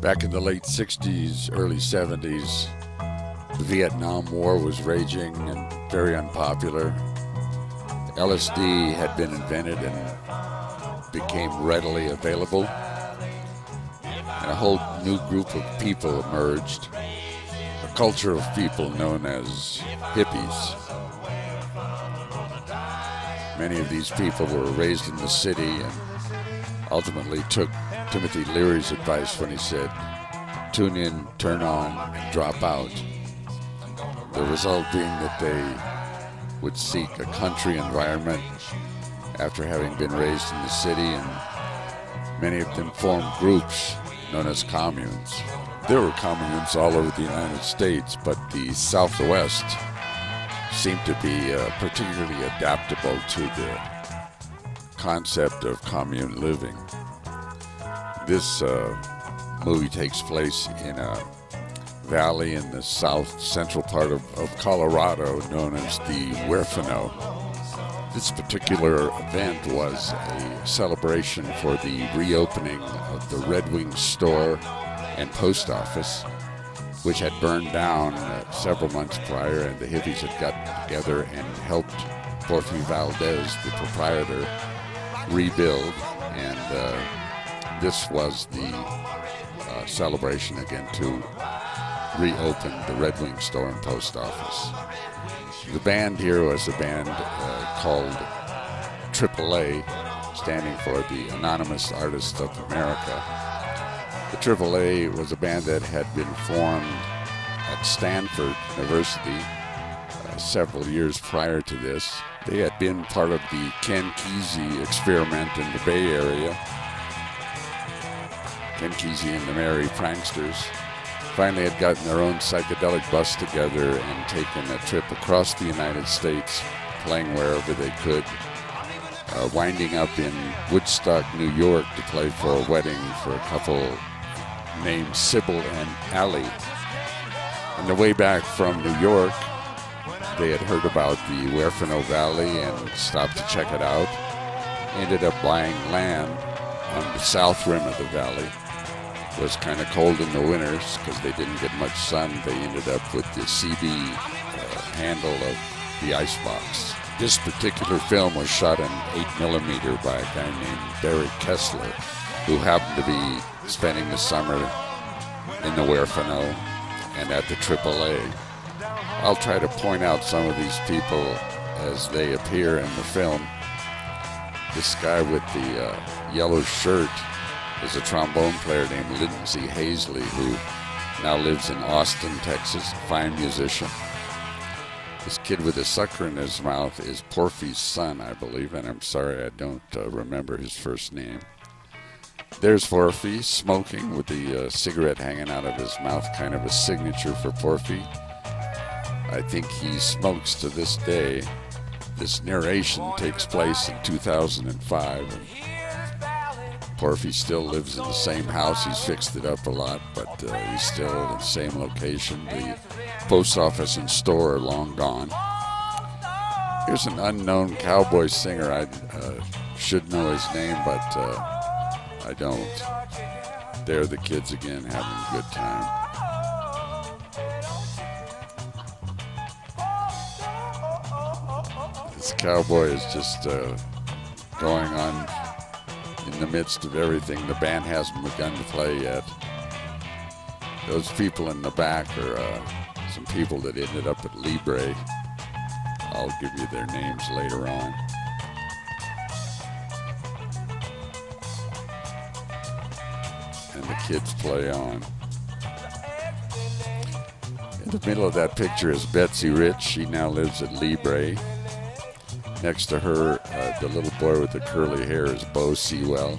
Back in the late 60s, early 70s, the Vietnam War was raging and very unpopular. LSD had been invented and became readily available. And a whole new group of people emerged, a culture of people known as hippies. Many of these people were raised in the city and ultimately took Timothy Leary's advice when he said, tune in, turn on, and drop out. The result being that they would seek a country environment after having been raised in the city, and many of them formed groups known as communes. There were communes all over the United States, but the Southwest seemed to be particularly adaptable to the concept of commune living. This movie takes place in a valley in the south central part of Colorado known as the Huerfano. This particular event was a celebration for the reopening of the Redwing store and post office, which had burned down several months prior, and the hippies had got together and helped Porfie Valdez, the proprietor, rebuild, and this was the celebration again to reopen the Red Wing store and post office. The band here was a band called AAA, standing for the Anonymous Artists of America. The AAA was a band that had been formed at Stanford University several years prior to this. They had been part of the Ken Kesey experiment in the Bay Area. Ken Kesey and the Merry Pranksters finally had gotten their own psychedelic bus together and taken a trip across the United States, playing wherever they could, winding up in Woodstock, New York, to play for a wedding for a couple named Sybil and Allie. On the way back from New York, they had heard about the Huerfano Valley and stopped to check it out. Ended up buying land on the south rim of the valley. It was kind of cold in the winters because they didn't get much sun. They ended up with the CB handle of the icebox. This particular film was shot in 8mm by a guy named Barry Kessler, who happened to be spending the summer in the Huerfano and at the AAA. I'll try to point out some of these people as they appear in the film. This guy with the yellow shirt is a trombone player named Lindsay Hazley, who now lives in Austin, Texas, a fine musician. This kid with a sucker in his mouth is Porfie's son, I believe, and I'm sorry I don't remember his first name. There's Porfie, smoking with the cigarette hanging out of his mouth, kind of a signature for Porfie. I think he smokes to this day. This narration takes place in 2005. And Porfie still lives in the same house. He's fixed it up a lot, but he's still in the same location. The post office and store are long gone. Here's an unknown cowboy singer. I should know his name, but I don't. There are the kids again having a good time. This cowboy is just going on in the midst of everything. The band hasn't begun to play yet. Those people in the back are some people that ended up at Libre. I'll give you their names later on. And the kids play on. In the middle of that picture is Betsy Rich. She now lives at Libre. Next to her, the little boy with the curly hair is Bo Sewell.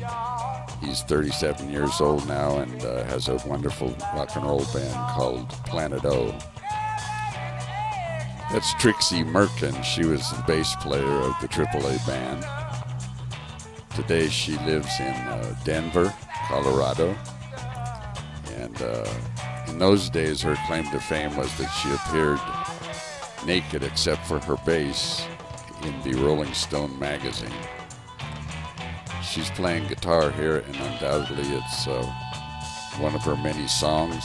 He's 37 years old now and has a wonderful rock and roll band called Planet O. That's Trixie Merkin. She was the bass player of the AAA band. Today she lives in Denver, Colorado. And in those days, her claim to fame was that she appeared naked except for her bass in the Rolling Stone magazine. She's playing guitar here, and undoubtedly it's one of her many songs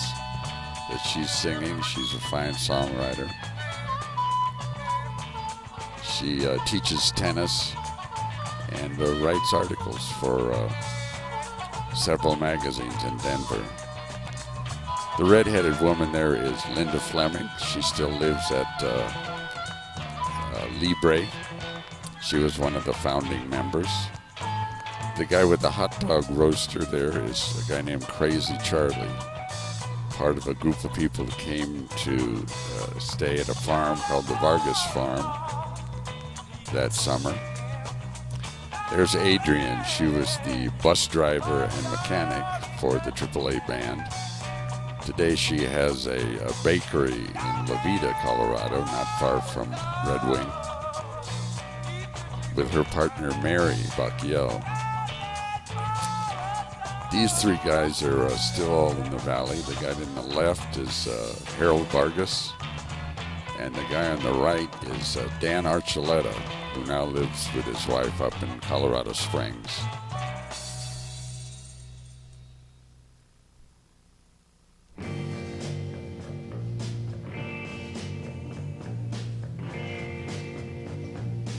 that she's singing. She's a fine songwriter. She teaches tennis and writes articles for several magazines in Denver. The redheaded woman there is Linda Fleming. She still lives at Libre. She was one of the founding members. The guy with the hot dog roaster there is a guy named Crazy Charlie, part of a group of people who came to stay at a farm called the Vargas Farm that summer. There's Adrian. She was the bus driver and mechanic for the AAA band. Today she has a bakery in La Vida, Colorado, not far from Redwing, with her partner Mary Bachiel. These three guys are still all in the valley. The guy on the left is Harold Vargas, and the guy on the right is Dan Archuleta, who now lives with his wife up in Colorado Springs.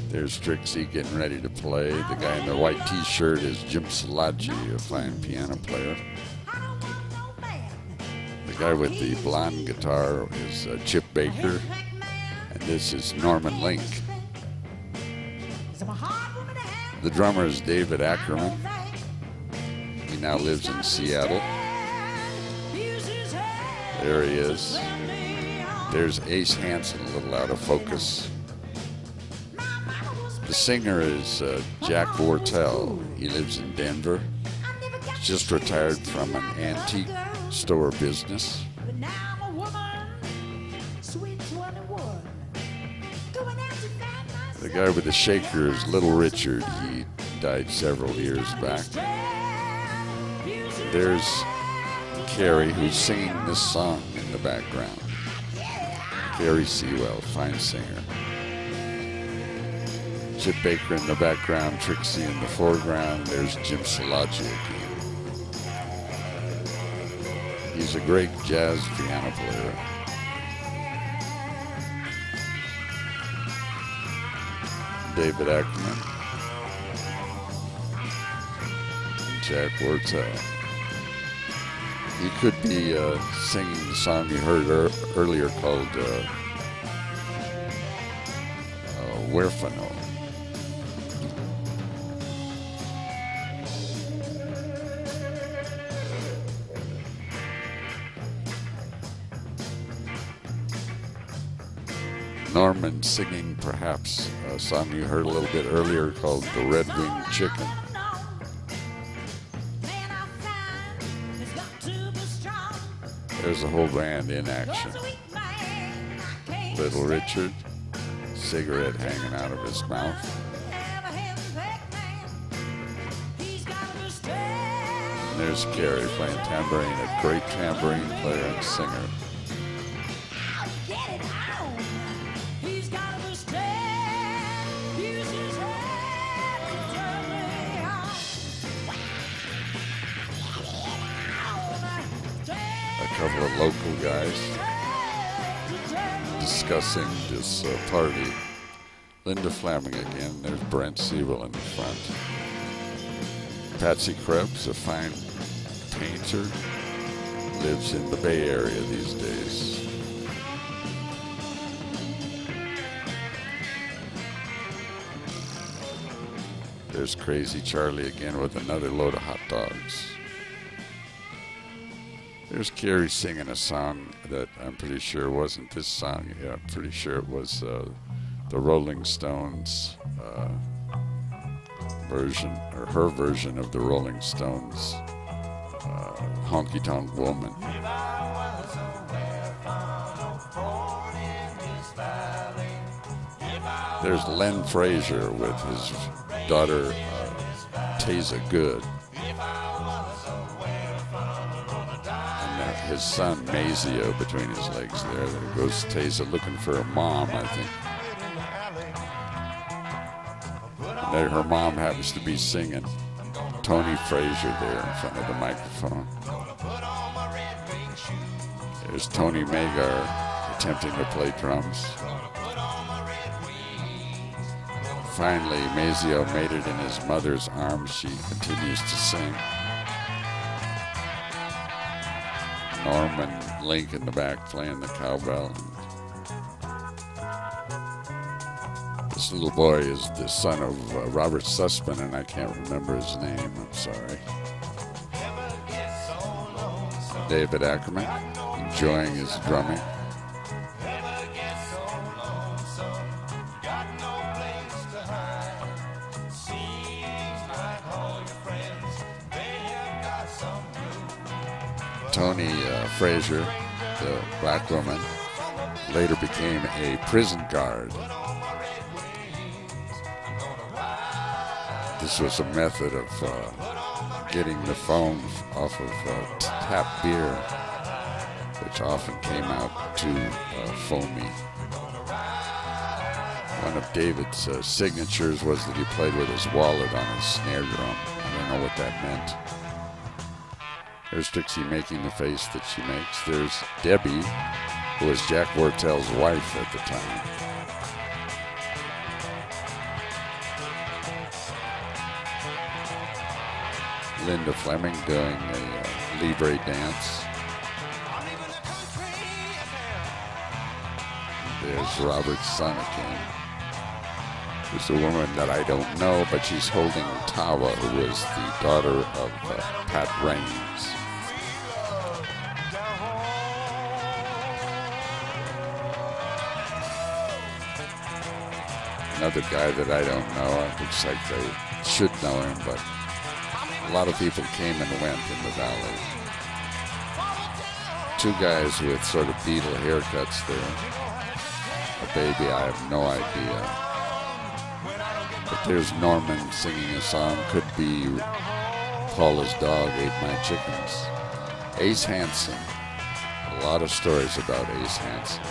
There's Trixie getting ready to play. The guy in the white t-shirt is Jim Salaggi, a fine piano player. The guy with the blonde guitar is Chip Baker, and this is Norman Link. The drummer is David Ackerman. He now lives in Seattle. There he is. There's Ace Hansen, a little out of focus. The singer is Jack Vortel. He lives in Denver. He's just retired from an antique store business. The guy with the shaker is Little Richard. He died several years back. There's Carrie, who's singing this song in the background. Carrie Sewell, fine singer. Chip Baker in the background, Trixie in the foreground. There's Jim Salaggi again. He's a great jazz piano player. David Ackerman. And Jack Wurzel. He could be singing the song you heard earlier called Huérfano. Norman singing perhaps a song you heard a little bit earlier called The Redwing Chicken. There's a whole band in action. Little Richard, cigarette hanging out of his mouth. And there's Carrie playing tambourine, a great tambourine player and singer. A couple of local guys discussing this party. Linda Fleming again. There's Brent Sewell in the front. Patsy Krebs, a fine painter, lives in the Bay Area these days. There's Crazy Charlie again with another load of hot dogs. There's Carrie singing a song that I'm pretty sure wasn't this song. Yeah, I'm pretty sure it was the Rolling Stones version, or her version of the Rolling Stones Honky Tonk Woman. There's Len Frazier with his daughter Taza Good. His son Mazio between his legs there. There goes Taza looking for a mom, I think. And there her mom happens to be singing Tony Frazier there in front of the microphone. There's Tony Magar attempting to play drums. Finally, Mazio made it in his mother's arms. She continues to sing. Norman Link in the back playing the cowbell. This little boy is the son of Robert Sussman, and I can't remember his name. I'm sorry. David Ackerman, enjoying his drumming. Tony Frazier, the black woman, later became a prison guard. This was a method of getting the foam off of tap beer, which often came out too foamy. One of David's signatures was that he played with his wallet on his snare drum. I don't know what that meant. There's Trixie making the face that she makes. There's Debbie, who was Jack Wortel's wife at the time. Linda Fleming doing a Libre dance. There's Robert's son again. There's a woman that I don't know, but she's holding Tawa, who is the daughter of Pat Raines. Another guy that I don't know. It looks like they should know him, but a lot of people came and went in the valley. Two guys with sort of Beatle haircuts there. A baby, I have no idea. But there's Norman singing a song. Could be Paula's dog ate my chickens. Ace Hansen. A lot of stories about Ace Hansen.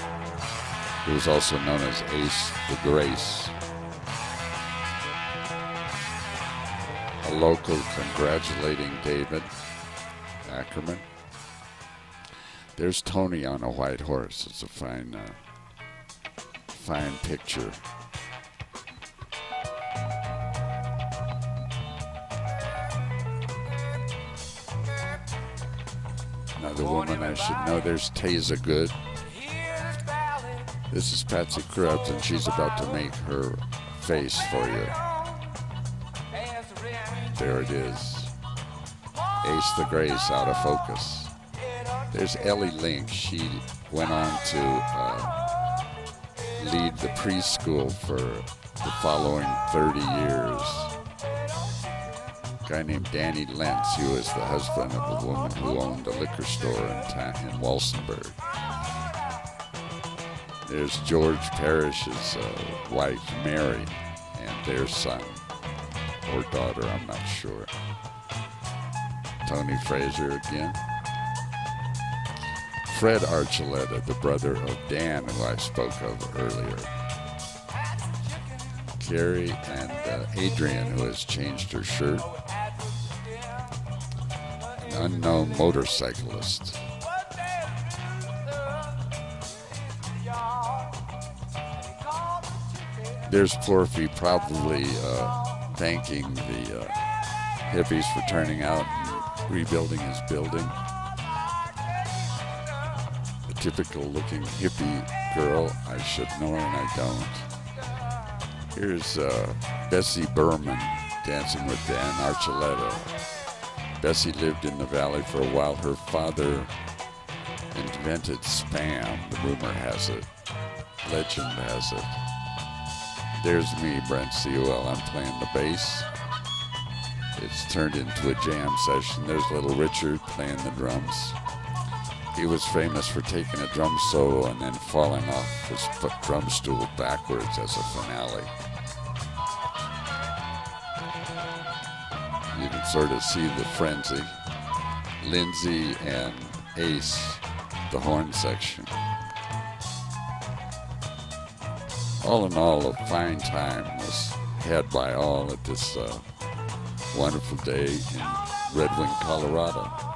He was also known as Ace the Grace. A local congratulating David Ackerman. There's Tony on a white horse. It's a fine picture. Another woman I should know. There's Taza Good. This is Patsy Krebs, and she's about to make her face for you. There it is. Ace the Grace out of focus. There's Ellie Link. She went on to lead the preschool for the following 30 years. A guy named Danny Lentz, who was the husband of the woman who owned a liquor store in Walsenburg. There's George Parrish's wife, Mary, and their son, or daughter, I'm not sure. Tony Frazier again. Fred Archuleta, the brother of Dan, who I spoke of earlier. Carrie and Adrian, who has changed her shirt. An unknown motorcyclist. There's Porfie probably thanking the hippies for turning out and rebuilding his building. A typical looking hippie girl. I should know her and I don't. Here's Bessie Berman dancing with Dan Archuleta. Bessie lived in the valley for a while. Her father invented Spam, the rumor has it. Legend has it. There's me, Brent Sewell. I'm playing the bass. It's turned into a jam session. There's little Richard playing the drums. He was famous for taking a drum solo and then falling off his drum stool backwards as a finale. You can sort of see the frenzy. Lindsay and Ace, the horn section. All in all, a fine time was had by all at this wonderful day in Redwing, Colorado.